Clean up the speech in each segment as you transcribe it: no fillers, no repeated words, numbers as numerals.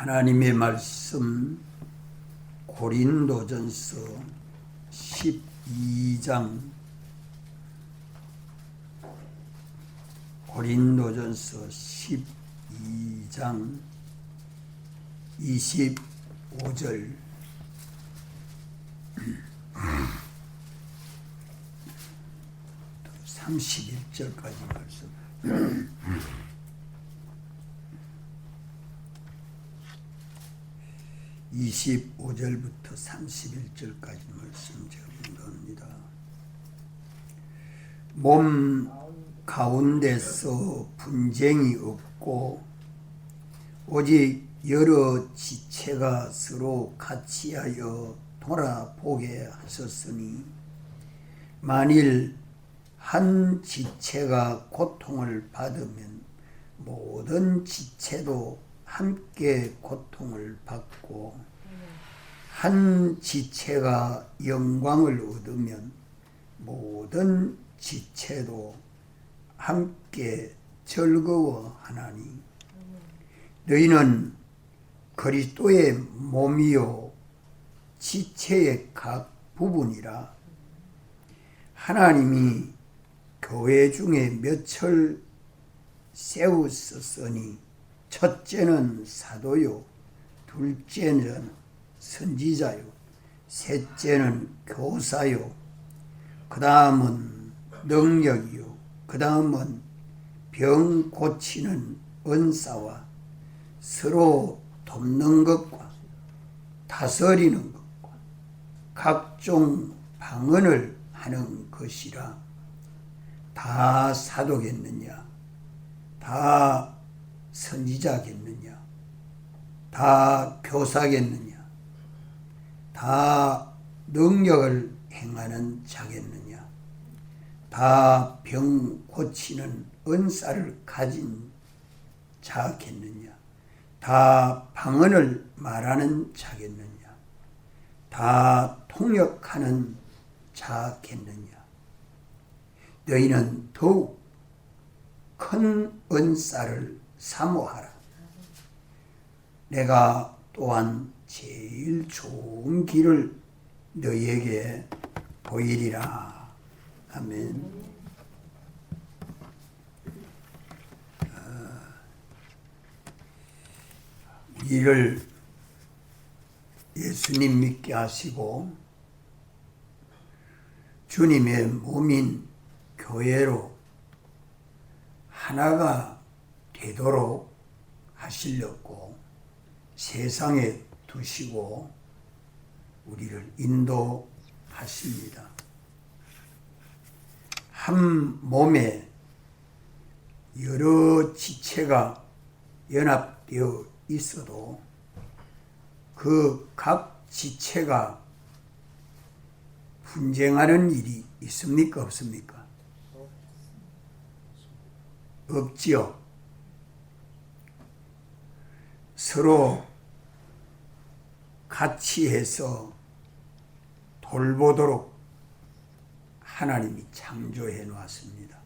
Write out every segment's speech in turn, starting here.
하나님의 말씀 고린도전서 12장 고린도전서 12장 25절 31절까지 말씀 25절부터 31절까지 말씀 제가 본답니다. 몸 가운데서 분쟁이 없고 오직 여러 지체가 서로 같이하여 돌아보게 하셨으니 만일 한 지체가 고통을 받으면 모든 지체도 함께 고통을 받고 한 지체가 영광을 얻으면 모든 지체도 함께 즐거워하나니 너희는 그리스도의 몸이요 지체의 각 부분이라. 하나님이 교회 중에 몇을 세우셨으니 첫째는 사도요, 둘째는 선지자요, 셋째는 교사요, 그 다음은 능력이요, 그 다음은 병 고치는 은사와 서로 돕는 것과 다스리는 것과 각종 방언을 하는 것이라. 다 사도겠느냐? 다 선지자겠느냐? 다 교사겠느냐? 다 능력을 행하는 자겠느냐? 다 병 고치는 은사를 가진 자겠느냐? 다 방언을 말하는 자겠느냐? 다 통역하는 자겠느냐? 너희는 더욱 큰 은사를 사모하라. 내가 또한 제일 좋은 길을 너희에게 보이리라. 아멘. 우리를 예수님 믿게 하시고 주님의 몸인 교회로 하나가 되도록 하시려고 세상에 두시고 우리를 인도하십니다. 한 몸에 여러 지체가 연합되어 있어도 그 각 지체가 분쟁하는 일이 있습니까? 없습니까? 없지요. 서로 같이 해서 돌보도록 하나님이 창조해 놓았습니다.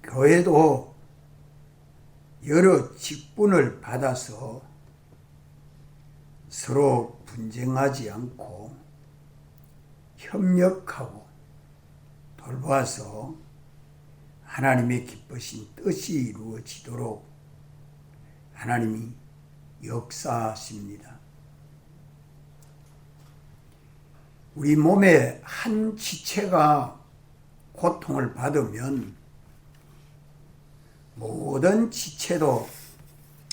교회도 여러 직분을 받아서 서로 분쟁하지 않고 협력하고 돌보아서 하나님의 기쁘신 뜻이 이루어지도록 하나님이 역사하십니다. 우리 몸의 한 지체가 고통을 받으면 모든 지체도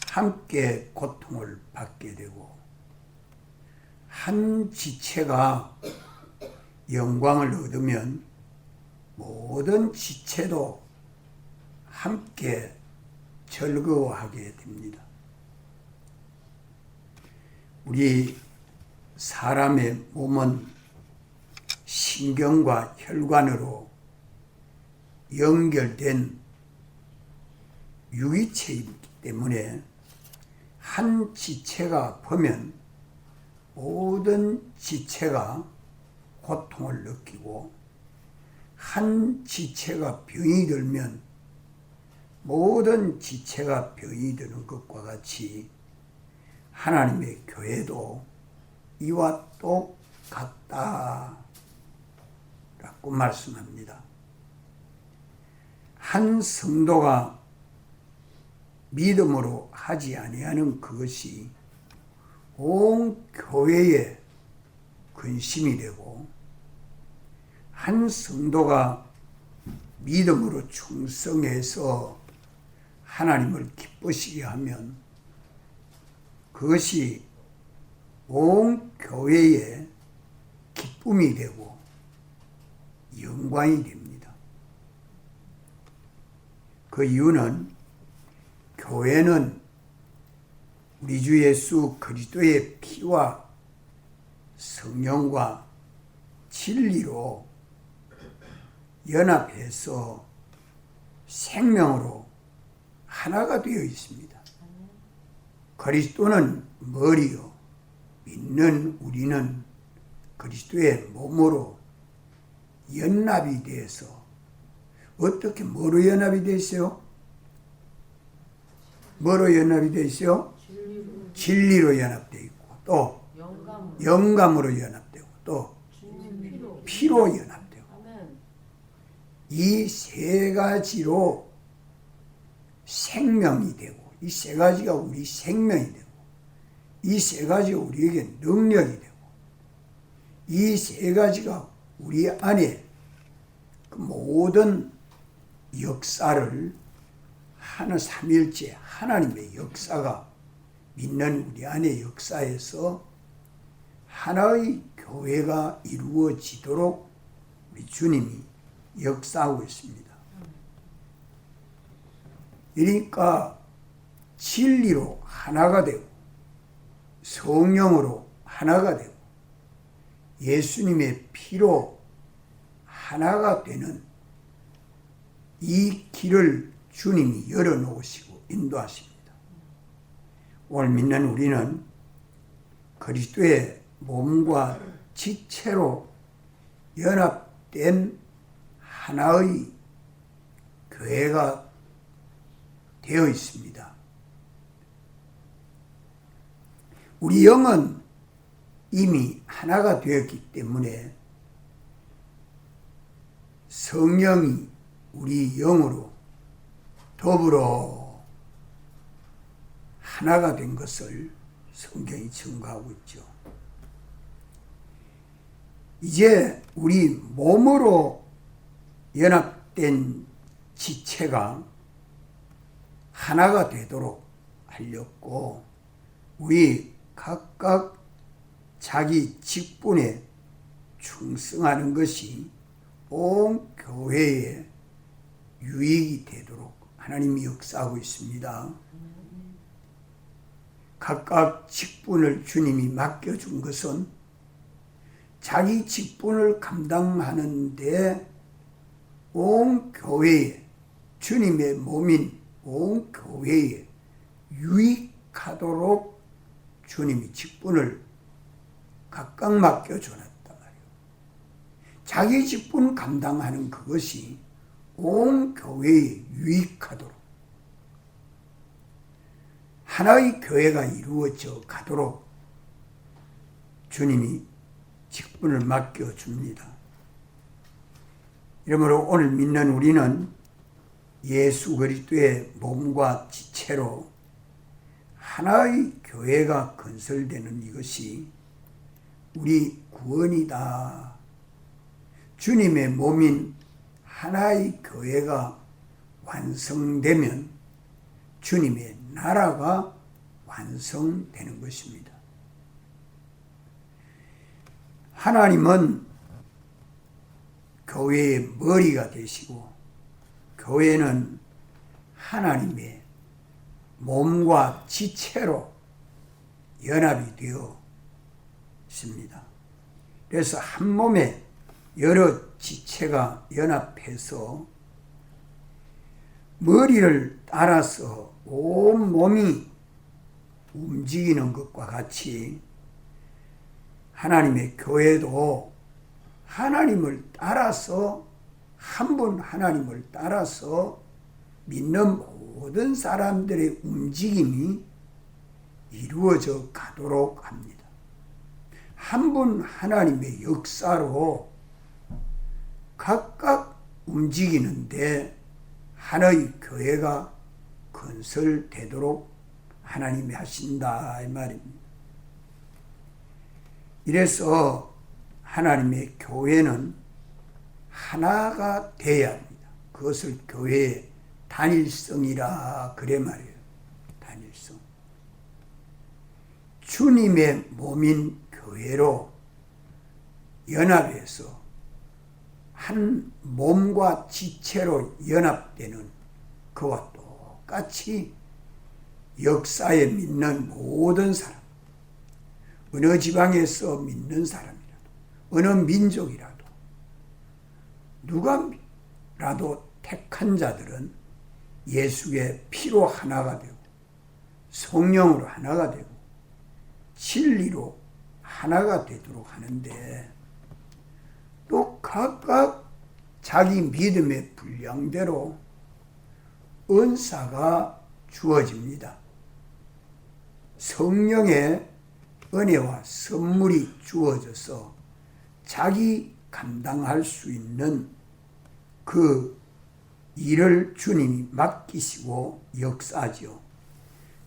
함께 고통을 받게 되고 한 지체가 영광을 얻으면 모든 지체도 함께 즐거워하게 됩니다. 우리 사람의 몸은 신경과 혈관으로 연결된 유기체이기 때문에 한 지체가 보면 모든 지체가 고통을 느끼고 한 지체가 병이 들면 모든 지체가 병이 드는 것과 같이 하나님의 교회도 이와 똑같다 라고 말씀합니다. 한 성도가 믿음으로 하지 아니하는 그것이 온 교회의 근심이 되고, 한 성도가 믿음으로 충성해서 하나님을 기쁘시게 하면 그것이 온 교회의 기쁨이 되고 영광이 됩니다. 그 이유는 교회는 우리 주 예수 그리스도의 피와 성령과 진리로 연합해서 생명으로 하나가 되어 있습니다. 그리스도는 머리요, 믿는 우리는 그리스도의 몸으로 연합이 돼서, 어떻게 뭐로 연합이 되어 있어요? 뭐로 연합이 되어 있어요? 진리로 연합되어 있고, 또 영감으로 연합되고, 또 피로 연합되고, 이 세 가지로 생명이 되고, 이 세 가지가 우리 생명이 되고, 이 세 가지가 우리에게 능력이 되고, 이 세 가지가 우리 안에 그 모든 역사를 하나 삼일째 하나님의 역사가, 믿는 우리 안의 역사에서 하나의 교회가 이루어지도록 우리 주님이 역사하고 있습니다. 그러니까 진리로 하나가 되고, 성령으로 하나가 되고, 예수님의 피로 하나가 되는 이 길을 주님이 열어놓으시고 인도하십니다. 오늘 믿는 우리는 그리스도의 몸과 지체로 연합된 하나의 교회가 되어 있습니다. 우리 영은 이미 하나가 되었기 때문에 성령이 우리 영으로 더불어 하나가 된 것을 성경이 증거하고 있죠. 이제 우리 몸으로 연합된 지체가 하나가 되도록 하려고 우리 각각 자기 직분에 충성하는 것이 온 교회의 유익이 되도록 하나님이 역사하고 있습니다. 각각 직분을 주님이 맡겨준 것은 자기 직분을 감당하는데 온 교회에, 주님의 몸인 온 교회에 유익하도록 주님이 직분을 각각 맡겨줘놨단 말이에요. 자기 직분 감당하는 그것이 온 교회에 유익하도록, 하나의 교회가 이루어져 가도록 주님이 직분을 맡겨줍니다. 이러므로 오늘 믿는 우리는 예수 그리스도의 몸과 지체로 하나의 교회가 건설되는 이것이 우리 구원이다. 주님의 몸인 하나의 교회가 완성되면 주님의 나라가 완성되는 것입니다. 하나님은 교회의 머리가 되시고, 교회는 하나님의 몸과 지체로 연합이 되어 있습니다. 그래서 한 몸에 여러 지체가 연합해서 머리를 따라서 온 몸이 움직이는 것과 같이 하나님의 교회도 하나님을 따라서, 한 분 하나님을 따라서 믿는 모든 사람들의 움직임이 이루어져 가도록 합니다. 한 분 하나님의 역사로 각각 움직이는데 하나의 교회가 건설되도록 하나님이 하신다 이 말입니다. 이래서 하나님의 교회는 하나가 되어야 합니다. 그것을 교회의 단일성이라 그래 말이에요. 단일성. 주님의 몸인 교회로 연합해서 한 몸과 지체로 연합되는 그와 똑같이 역사에 믿는 모든 사람, 어느 지방에서 믿는 사람이라도, 어느 민족이라도, 누가라도 택한 자들은 예수의 피로 하나가 되고 성령으로 하나가 되고 진리로 하나가 되도록 하는데, 또 각각 자기 믿음의 분량대로 은사가 주어집니다. 성령의 은혜와 선물이 주어져서 자기 감당할 수 있는 그 일을 주님이 맡기시고 역사하죠.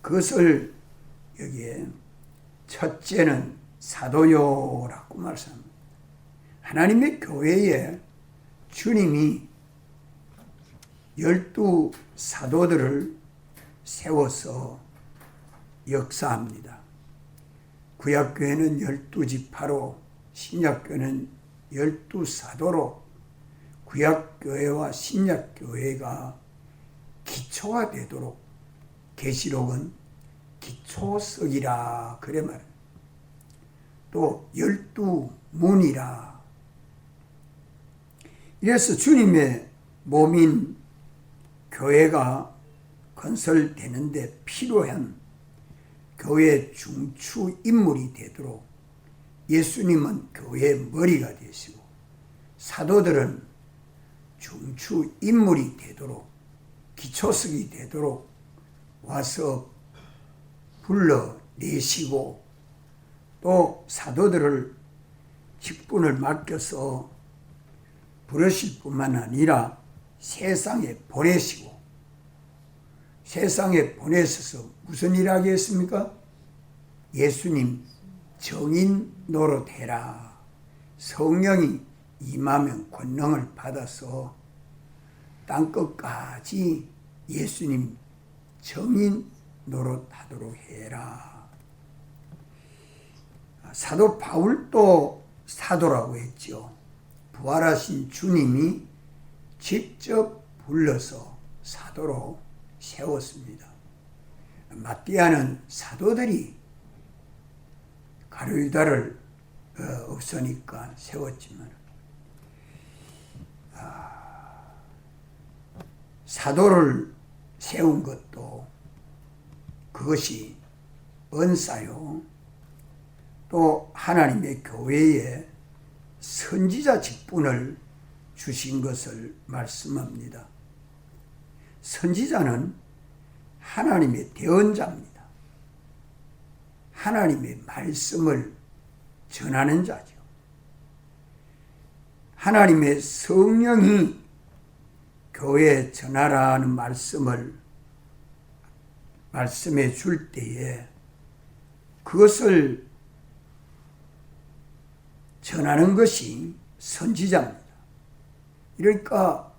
그것을 여기에 첫째는 사도요라고 말씀합니다. 하나님의 교회에 주님이 12 사도들을 세워서 역사합니다. 구약교회는 12지파로, 신약교회는 12 사도로 구약교회와 신약교회가 기초가 되도록 계시록은 기초석이라 그래 말합니다. 또 12문이라. 이래서 주님의 몸인 교회가 건설되는데 필요한 교회의 중추 인물이 되도록 예수님은 교회의 머리가 되시고 사도들은 중추 인물이 되도록 기초석이 되도록 와서 불러내시고, 또 사도들을 직분을 맡겨서 부르실 뿐만 아니라 세상에 보내시고, 세상에 보내셔서 무슨 일 하겠습니까? 예수님 정인 노릇해라. 성령이 임하면 권능을 받아서 땅끝까지 예수님 정인 노릇하도록 해라. 사도 바울도 사도라고 했죠. 부활하신 주님이 직접 불러서 사도로 세웠습니다. 마띠아는 사도들이 가룟유다를 없으니까 세웠지만, 사도를 세운 것도 그것이 은사요. 또 하나님의 교회에 선지자 직분을 주신 것을 말씀합니다. 선지자는 하나님의 대언자입니다. 하나님의 말씀을 전하는 자죠. 하나님의 성령이 교회에 전하라는 말씀해 줄 때에 그것을 전하는 것이 선지자입니다. 그러니까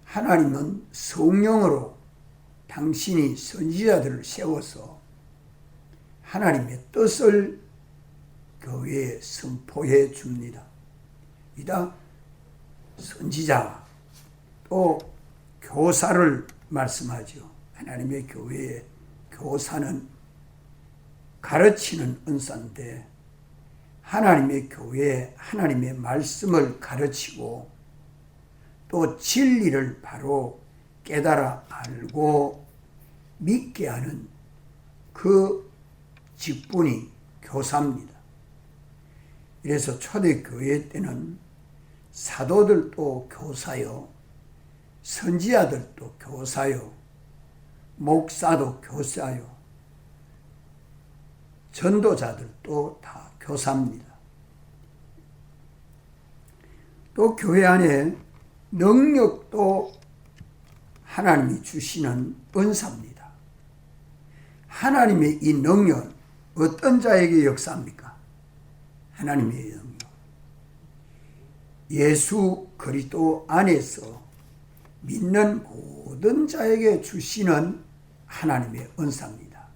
하나님은 성령으로 당신이 선지자들을 세워서 하나님의 뜻을 교회에 선포해 줍니다. 이다 선지자, 또 교사를 말씀하죠. 하나님의 교회에 교사는 가르치는 은사인데, 하나님의 교회에 하나님의 말씀을 가르치고 또 진리를 바로 깨달아 알고 믿게 하는 그 직분이 교사입니다. 그래서 초대교회 때는 사도들도 교사요, 선지자들도 교사요, 목사도 교사요. 전도자들도 다 교사입니다. 또 교회 안에 능력도 하나님이 주시는 은사입니다. 하나님의 이 능력은 어떤 자에게 역사합니까? 하나님의 능력. 예수 그리스도 안에서 믿는 모든 자에게 주시는 하나님의 은사입니다.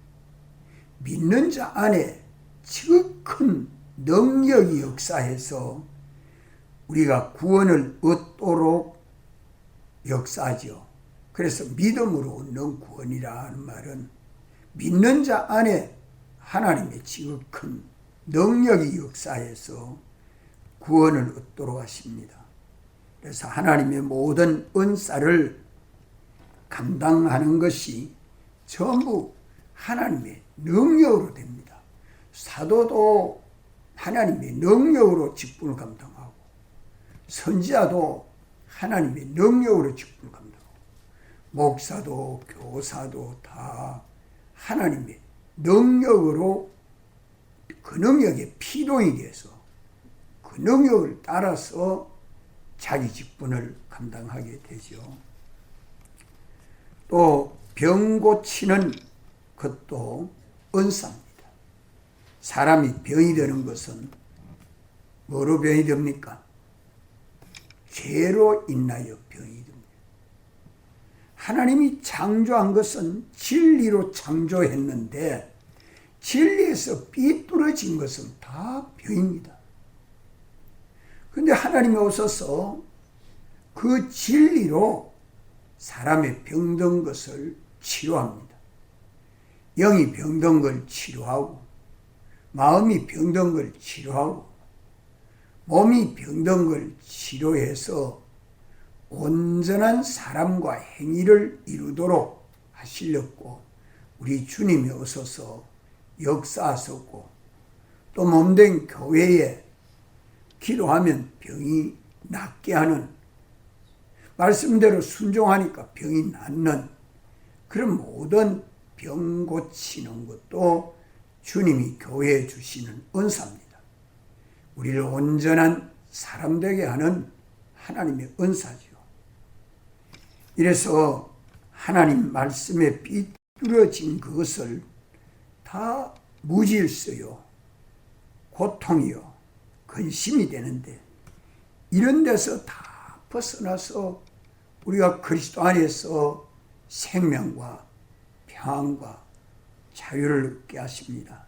믿는 자 안에 지극한 능력이 역사해서 우리가 구원을 얻도록 역사하죠. 그래서 믿음으로 얻는 구원이라는 말은 믿는 자 안에 하나님의 지극한 능력이 역사해서 구원을 얻도록 하십니다. 그래서 하나님의 모든 은사를 감당하는 것이 전부 하나님의 능력으로 됩니다. 사도도 하나님의 능력으로 직분을 감당하고 선지자도 하나님의 능력으로 직분을 감당하고 목사도 교사도 다 하나님의 능력으로 그 능력에 피동이게 해서 그 능력을 따라서 자기 직분을 감당하게 되죠. 또 병 고치는 것도 은사입니다. 사람이 병이 되는 것은 뭐로 병이 됩니까? 죄로 인하여 병이 됩니다. 하나님이 창조한 것은 진리로 창조했는데 진리에서 삐뚤어진 것은 다 병입니다. 그런데 하나님이 오셔서 그 진리로 사람의 병든 것을 치료합니다. 영이 병든 걸 치료하고 마음이 병든 걸 치료하고 몸이 병든 걸 치료해서 온전한 사람과 행위를 이루도록 하시려고 우리 주님이 오셔서 역사하셨고 또 몸된 교회에 기도하면 병이 낫게 하는 말씀대로 순종하니까 병이 낫는 그런 모든 병 고치는 것도 주님이 교회에 주시는 은사입니다. 우리를 온전한 사람 되게 하는 하나님의 은사죠. 이래서 하나님 말씀에 삐뚤어진 그것을 다 무질서요, 고통이요, 근심이 되는데 이런 데서 다 벗어나서 우리가 그리스도 안에서 생명과 평안과 자유를 얻게 하십니다.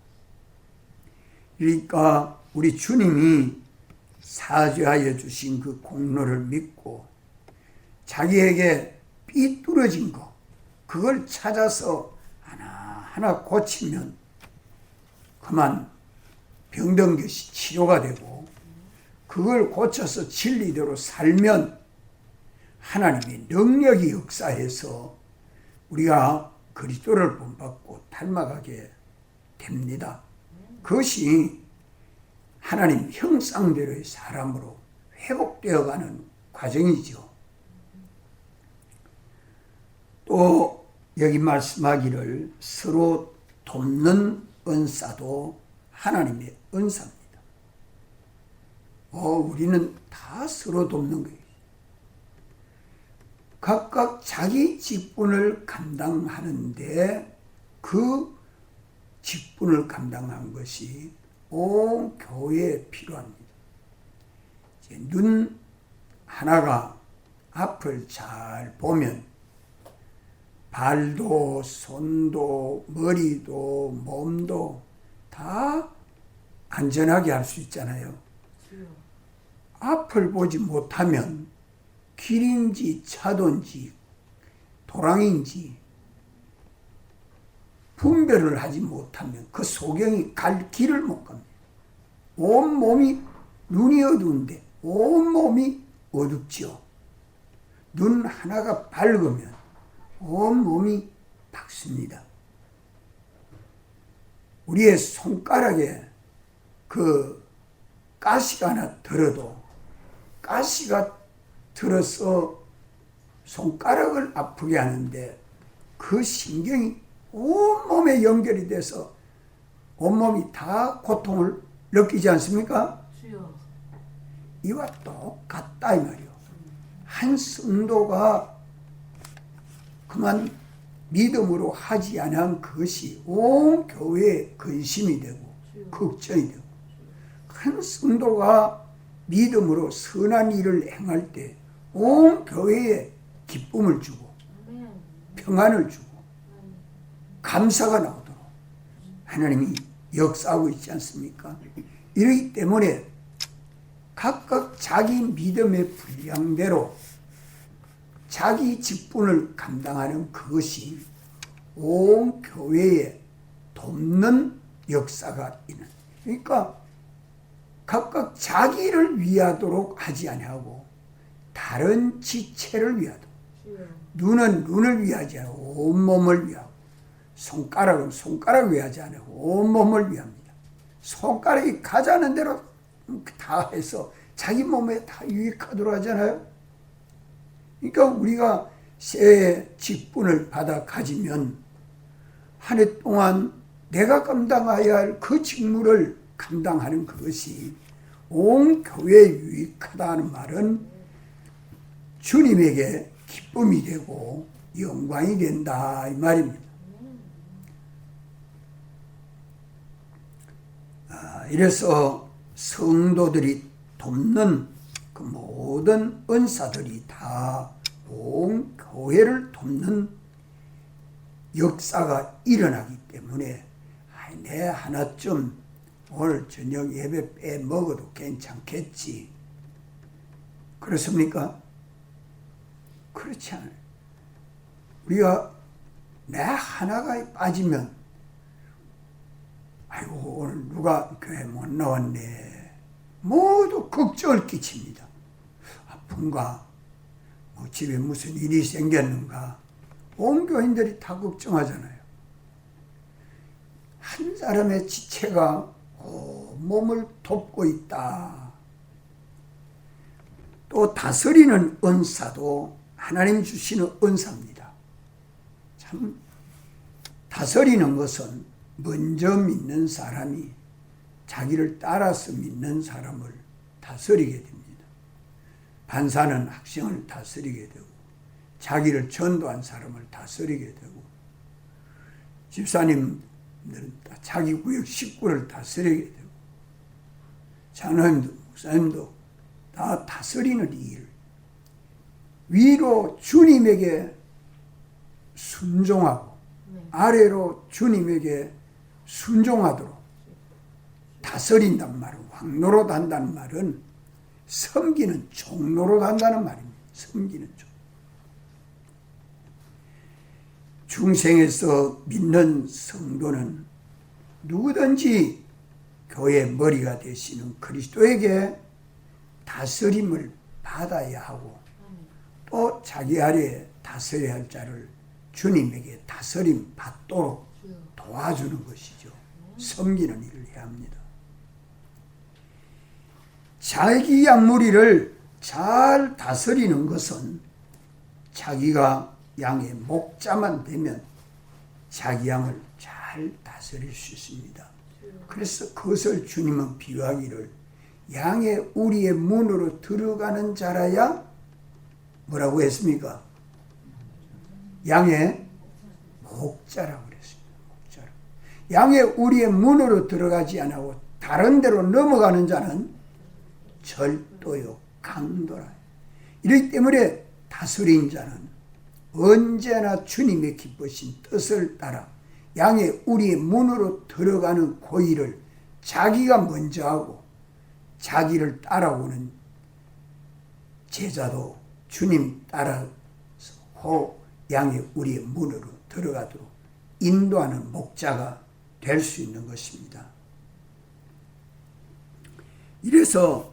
그러니까 우리 주님이 사죄하여 주신 그 공로를 믿고 자기에게 삐뚤어진 거 그걸 찾아서 하나하나 고치면 그만 병든 것이 치료가 되고 그걸 고쳐서 진리대로 살면 하나님의 능력이 역사해서 우리가 그리스도를 본받고 닮아가게 됩니다. 그것이 하나님 형상대로의 사람으로 회복되어가는 과정이죠. 또 여기 말씀하기를 서로 돕는 은사도 하나님의 은사입니다. 우리는 다 서로 돕는 거예요. 각각 자기 직분을 감당하는데 그 직분을 감당한 것이 온 교회에 필요합니다. 눈 하나가 앞을 잘 보면 발도 손도 머리도 몸도 다 안전하게 할 수 있잖아요. 앞을 보지 못하면 길인지 차도인지 도랑인지 분별을 하지 못하면 그 소경이 갈 길을 못 갑니다. 온몸이 눈이 어두운데 온몸이 어둡죠. 눈 하나가 밝으면 온몸이 밝습니다. 우리의 손가락에 그 가시가 하나 들어도 가시가 들어서 손가락을 아프게 하는데 그 신경이 온몸에 연결이 돼서 온몸이 다 고통을 느끼지 않습니까? 주여. 이와 똑같다 이 말이요. 한 성도가 그만 믿음으로 하지 않은 것이 온 교회의 근심이 되고 걱정이 되고, 한 성도가 믿음으로 선한 일을 행할 때 온 교회에 기쁨을 주고 평안을 주고 감사가 나오도록 하나님이 역사하고 있지 않습니까? 이러기 때문에 각각 자기 믿음의 분량대로 자기 직분을 감당하는 그것이 온 교회에 돕는 역사가 있는, 그러니까 각각 자기를 위하도록 하지 아니하고 다른 지체를 위하도록, 눈은 눈을 위하지 않고 온몸을 위하고, 손가락은 손가락을 위하지 않고 온몸을 위합니다. 손가락이 가자는 대로 다 해서 자기 몸에 다 유익하도록 하잖아요. 그러니까 우리가 새 직분을 받아 가지면 한 해 동안 내가 감당해야 할 그 직무를 감당하는 그것이 온 교회에 유익하다 하는 말은 주님에게 기쁨이 되고 영광이 된다 이 말입니다. 이래서 성도들이 돕는 그 모든 은사들이 다 온 교회를 돕는 역사가 일어나기 때문에 내 하나쯤 오늘 저녁 예배 빼먹어도 괜찮겠지. 그렇습니까? 그렇지 않아요. 우리가 내 하나가 빠지면 아이고 오늘 누가 교회 못 나왔네, 모두 걱정을 끼칩니다. 아픈가? 뭐 집에 무슨 일이 생겼는가? 온 교인들이 다 걱정하잖아요. 한 사람의 지체가 몸을 돕고 있다. 또 다스리는 은사도 하나님 주시는 은사입니다. 참 다스리는 것은 먼저 믿는 사람이 자기를 따라서 믿는 사람을 다스리게 됩니다. 판사는 학생을 다스리게 되고, 자기를 전도한 사람을 다스리게 되고, 집사님들은 자기 구역 식구를 다스리게 되고, 장로님도 목사님도 다 다스리는 일, 위로 주님에게 순종하고 아래로 주님에게 순종하도록 다스린단 말은, 왕노릇 한다는 말은 섬기는 종노릇 한다는 말입니다. 섬기는 종. 중생에서 믿는 성도는 누구든지 교회의 머리가 되시는 그리스도에게 다스림을 받아야 하고, 또 자기 아래에 다스려야 할 자를 주님에게 다스림 받도록 도와주는 것이죠. 섬기는 일을 해야 합니다. 자기 양무리를 잘 다스리는 것은 자기가 양의 목자만 되면 자기 양을 잘 다스릴 수 있습니다. 그래서 그것을 주님은 비유하기를 양의 우리의 문으로 들어가는 자라야 뭐라고 했습니까? 양의 목자라고 그랬습니다. 목자라고. 양의 우리의 문으로 들어가지 않고 다른 데로 넘어가는 자는 절도요 강도라. 이렇기 때문에 다스린 자는 언제나 주님의 기쁘신 뜻을 따라 양의 우리의 문으로 들어가는 그 일을 자기가 먼저 하고, 자기를 따라오는 제자도 주님 따라서 양의 우리의 문으로 들어가도록 인도하는 목자가 될 수 있는 것입니다. 이래서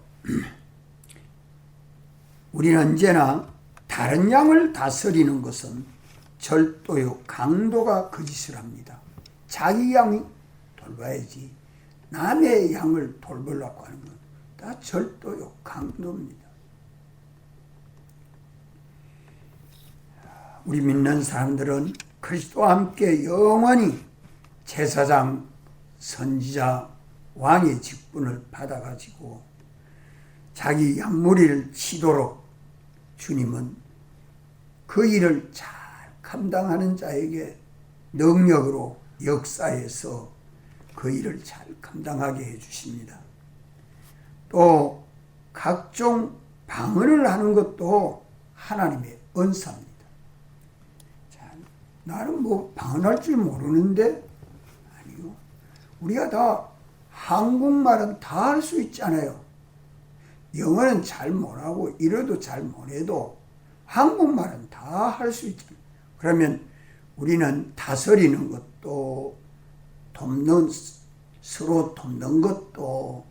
우리는 언제나 다른 양을 다스리는 것은 절도요 강도가 그 짓을 합니다. 자기 양이 돌봐야지 남의 양을 돌보려고 하는 건 다 절도요 강도입니다. 우리 믿는 사람들은 그리스도와 함께 영원히 제사장, 선지자, 왕의 직분을 받아가지고 자기 양무리를 치도록 주님은 그 일을 잘 감당하는 자에게 능력으로 역사해서 그 일을 잘 감당하게 해주십니다. 또 각종 방언을 하는 것도 하나님의 은사입니다. 자, 나는 뭐 방언할 줄 모르는데, 아니요. 우리가 다 한국말은 다 할 수 있잖아요. 영어는 잘 못하고 이래도 잘 못해도 한국말은 다 할 수 있잖아요. 그러면 우리는 다스리는 것도 서로 돕는 것도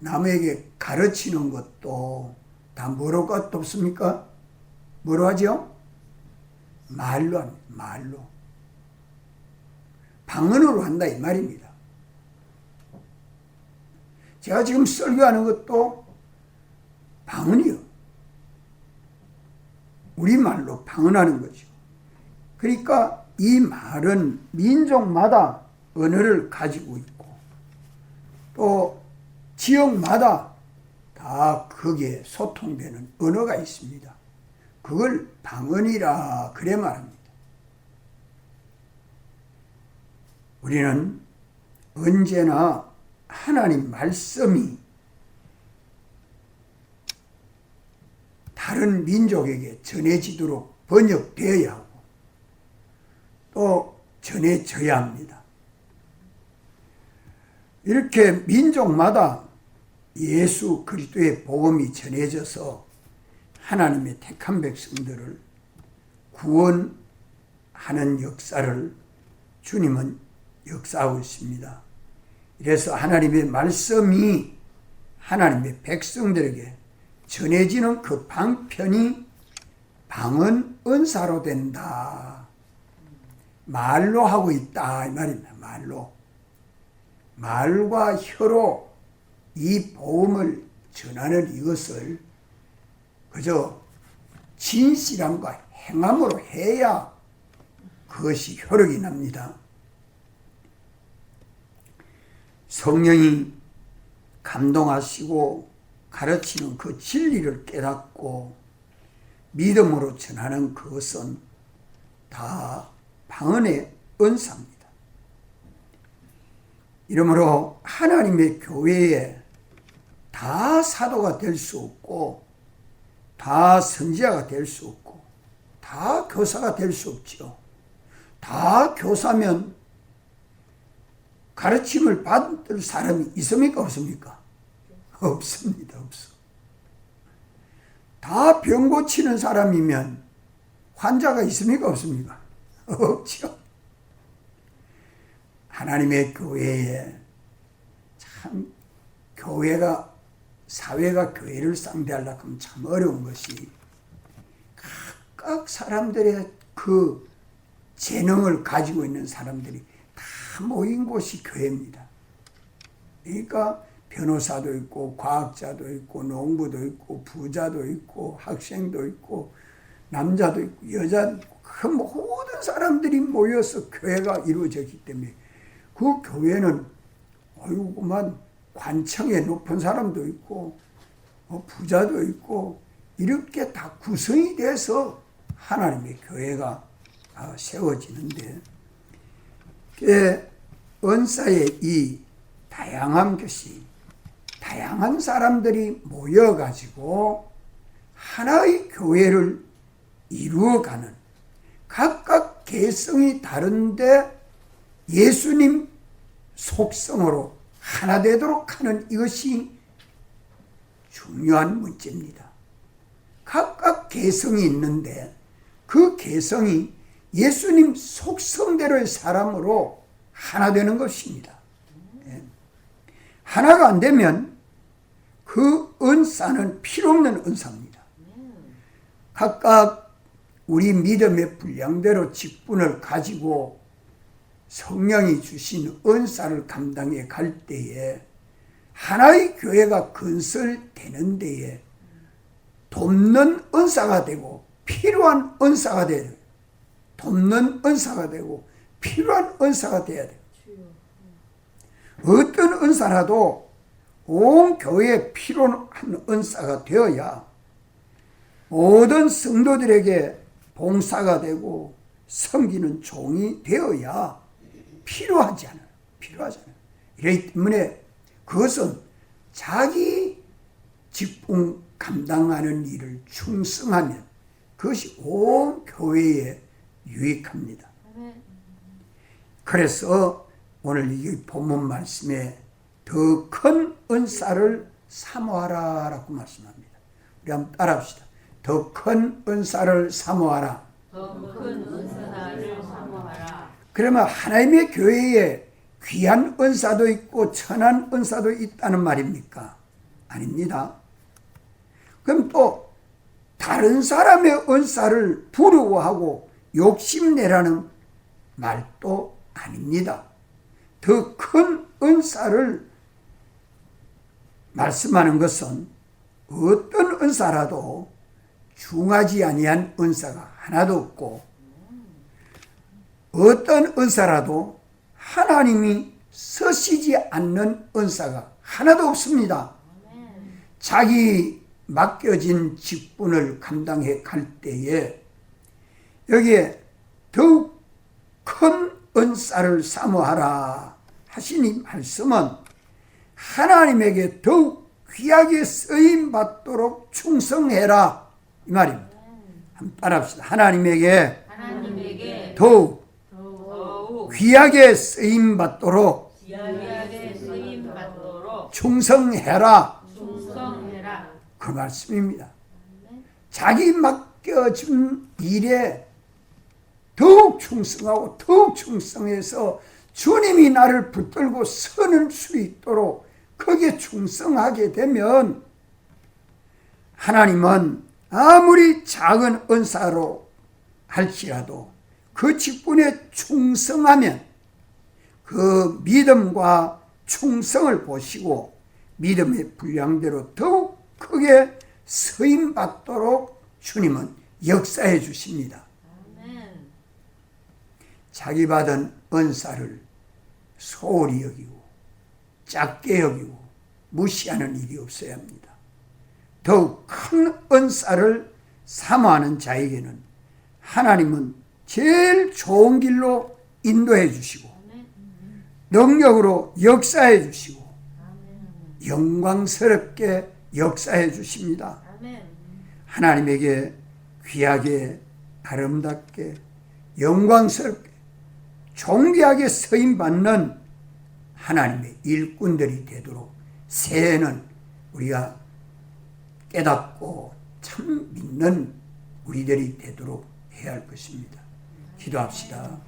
남에게 가르치는 것도 다 뭐로 돕습니까? 뭐로 하죠? 말로 합니다. 말로. 방언으로 한다 이 말입니다. 제가 지금 설교하는 것도 방언이요. 우리말로 방언하는 거죠. 그러니까 이 말은 민족마다 언어를 가지고 있고 또 지역마다 다 거기에 소통되는 언어가 있습니다. 그걸 방언이라 그래 말합니다. 우리는 언제나 하나님 말씀이 다른 민족에게 전해지도록 번역되어야 하고 또 전해져야 합니다. 이렇게 민족마다 예수 그리스도의 복음이 전해져서 하나님의 택한 백성들을 구원하는 역사를 주님은 역사하고 있습니다. 그래서 하나님의 말씀이 하나님의 백성들에게 전해지는 그 방편이 방언 은사로 된다. 말로 하고 있다 이 말입니다. 말과 혀로 이 복음을 전하는 이것을 그저 진실함과 행함으로 해야 그것이 효력이 납니다. 성령이 감동하시고 가르치는 그 진리를 깨닫고 믿음으로 전하는 그것은 다 방언의 은사입니다. 이러므로 하나님의 교회에 다 사도가 될 수 없고 다 선지자가 될 수 없고 다 교사가 될 수 없죠. 다 교사면 가르침을 받을 사람이 있습니까? 없습니까? 없습니다. 없어. 다 병 고치는 사람이면 환자가 있습니까? 없습니까? 없죠. 하나님의 교회에 참 사회가 교회를 상대하려고 하면 참 어려운 것이 각각 사람들의 그 재능을 가지고 있는 사람들이 다 모인 곳이 교회입니다. 그러니까 변호사도 있고 과학자도 있고 농부도 있고 부자도 있고 학생도 있고 남자도 있고 여자도 있고 그 모든 사람들이 모여서 교회가 이루어졌기 때문에 그 교회는 그만 관청에 높은 사람도 있고 부자도 있고 이렇게 다 구성이 돼서 하나님의 교회가 세워지는데 은사의 이 다양한 것이 다양한 사람들이 모여가지고 하나의 교회를 이루어가는 각각 개성이 다른데 예수님 속성으로 하나 되도록 하는 이것이 중요한 문제입니다. 각각 개성이 있는데 그 개성이 예수님 속성대로의 사람으로 하나 되는 것입니다. 하나가 안 되면 그 은사는 필요없는 은사입니다. 각각 우리 믿음의 분량대로 직분을 가지고 성령이 주신 은사를 감당해 갈 때에 하나의 교회가 건설되는 데에 돕는 은사가 되고 필요한 은사가 돼요. 돕는 은사가 되고 필요한 은사가 돼야 돼요. 어떤 은사라도 온 교회에 필요한 은사가 되어야 모든 성도들에게 봉사가 되고 섬기는 종이 되어야 필요하지 않아요. 이렇기 때문에 그것은 자기 직분 감당하는 일을 충성하면 그것이 온 교회에 유익합니다. 그래서 오늘 이 본문 말씀에 더 큰 은사를 사모하라 라고 말씀합니다. 우리 한번 따라합시다. 더 큰 은사를 사모하라. 더 큰 은사를 사모하라. 그러면 하나님의 교회에 귀한 은사도 있고 천한 은사도 있다는 말입니까? 아닙니다. 그럼 또 다른 사람의 은사를 부러워하고 욕심내라는 말도 아닙니다. 더 큰 은사를 말씀하는 것은 어떤 은사라도 중하지 아니한 은사가 하나도 없고 어떤 은사라도 하나님이 서시지 않는 은사가 하나도 없습니다. 자기 맡겨진 직분을 감당해 갈 때에 여기에 더욱 큰 은사를 사모하라 하시니 말씀은 하나님에게 더욱 귀하게 쓰임 받도록 충성해라 이 말입니다. 한번 따라합시다. 하나님에게 더욱 귀하게 쓰임 받도록 충성해라. 그 말씀입니다. 자기 맡겨진 일에 더욱 충성하고 더욱 충성해서 주님이 나를 붙들고 서는 수 있도록 거기에 충성하게 되면 하나님은 아무리 작은 은사로 할지라도 그 직분에 충성하면 그 믿음과 충성을 보시고 믿음의 분량대로 더욱 크게 쓰임받도록 주님은 역사해 주십니다. 자기 받은 은사를 소홀히 여기고 작게 여기고 무시하는 일이 없어야 합니다. 더욱 큰 은사를 사모하는 자에게는 하나님은 제일 좋은 길로 인도해 주시고 능력으로 역사해 주시고 영광스럽게 역사해 주십니다. 하나님에게 귀하게 아름답게 영광스럽게 존귀하게 쓰임받는 하나님의 일꾼들이 되도록 새해에는 우리가 깨닫고 참 믿는 우리들이 되도록 해야 할 것입니다. 기도합시다.